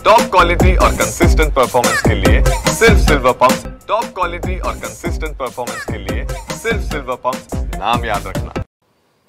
Top quality और consistent performance के लिए सिर्फ सिल्वर पंप्स। टॉप क्वालिटी और कंसिस्टेंट परफॉर्मेंस के लिए सिर्फ सिल्वर पंप्स, नाम याद रखना।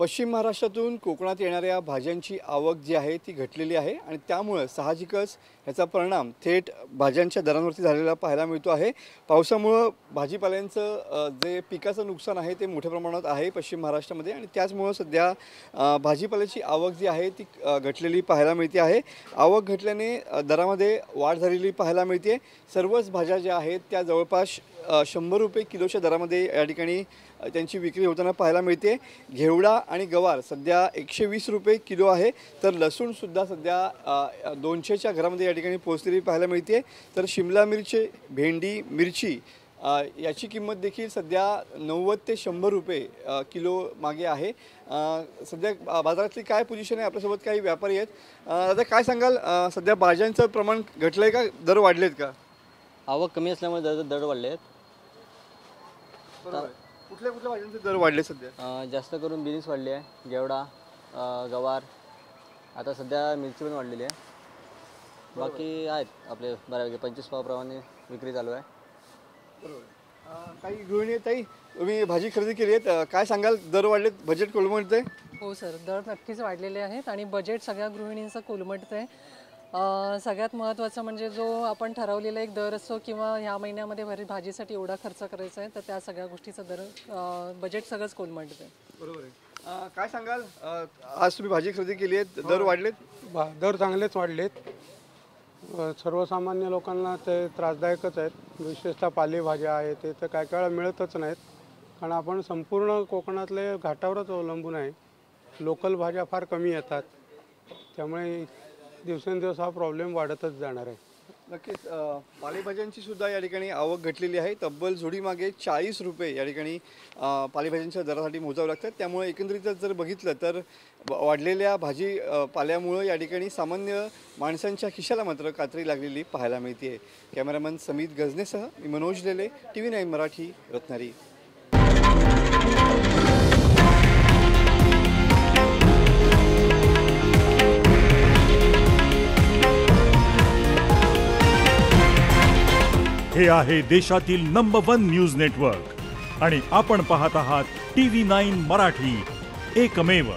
पश्चिम महाराष्ट्रातून कोकणात येणाऱ्या भाज्यांची आवक जी आहे ती घटलेली आहे आणि त्यामुळे साहजिकच याचा परिणाम थेट भाज्यांच्या दरांवरती झालेला पाहायला मिळतो आहे। पावसामुळे भाजीपाल्यांचं जे पिकाचं नुकसान आहे ते मोठ्या प्रमाणात आहे पश्चिम महाराष्ट्रामध्ये आणि त्याचमुळे सध्या भाजीपाल्याची आवक जी आहे ती घटलेली पाहायला मिळते आहे। आवक घटल्याने दरामध्ये वाढ झालेली पाहायला मिळते। सर्वच भाज्या ज्या आहेत त्या जवळपास 100 रुपये किलोच्या दरामध्ये या ठिकाणी त्यांची विक्री होताना पाहायला मिळते। घेवडा आणि गवार सध्या 120 रुपये किलो आहे, तर लसूण सुद्धा सध्या 200च्या घरामध्ये या ठिकाणी पोहोचलेली पाहायला मिळते। तर शिमला मिरची, भेंडी, मिरची याची किंमत देखील सध्या 90 ते 100 रुपये किलो मागे आहे। सध्या बाजारातली काय पोझिशन आहे, आपल्यासोबत काही व्यापारी आहेत। आता काय सांगाल, सध्या भाज्यांचं प्रमाण घटलंय का, दर वाढलेत का? आवक कमी असल्यामुळे दर वाढले आहेत। कुठल्या भाज्यांचे दर वाढले सध्या? जास्त करून बिन्स वाढली आहे, घेवडा, गवार, आता सध्या मिरची पण वाढलेली आहे। बाकी आहेत आपले बऱ्यापैकी 25 पावप्रमाणे विक्री चालू आहे। बरोबर। काही गृहिणी आहेत ताई, तुम्ही भाजी खरेदी केली आहे, काय सांगाल, दर वाढलेत, बजेट कोलमडतंय? हो सर, दर नक्कीच वाढलेले आहेत आणि बजेट सगळ्या गृहिणींचं कोलमडतंय। सगळ्यात महत्त्वाचं म्हणजे जो आपण ठरवलेला एक दर असतो किंवा ह्या महिन्यामध्ये भाजीसाठी एवढा खर्च करायचा आहे, तर त्या सगळ्या गोष्टीचा दर बजेट सगळंच कोलमडतं आहे। बरोबर आहे। काय सांगाल, आज तुम्ही भाजी खरेदी केली आहे, दर वाढलेत? दर चांगलेच वाढलेत। सर्वसामान्य लोकांना ते त्रासदायकच आहेत, विशेषतः पालेभाज्या आहेत ते तर काय काय मिळतच नाहीत, कारण आपण संपूर्ण कोकणातले घाटावरच अवलंबून आहे। लोकल भाज्या फार कमी येतात, त्यामुळे दिवसेंदिवस हा प्रॉब्लेम वाढतच जाणार आहे। नक्कीच पालेभाज्यांची सुद्धा या ठिकाणी आवक घटलेली आहे। तब्बल जोडीमागे 40 रुपये या ठिकाणी पालेभाज्यांच्या दरासाठी मोजावं लागतात। त्यामुळे एकंदरीतच जर बघितलं तर वाढलेल्या भाजी पाल्यामुळे या ठिकाणी सामान्य माणसांच्या खिशाला मात्र कात्री लागलेली पाहायला मिळते। कॅमेरामन समीत गजनेसह मी मनोज लेले, TV9 मराठी, रत्नागिरी। हे आहे देशातील नंबर 1 न्यूज नेटवर्क आणि आपण पाहत आहात TV9 मराठी, एकमेव।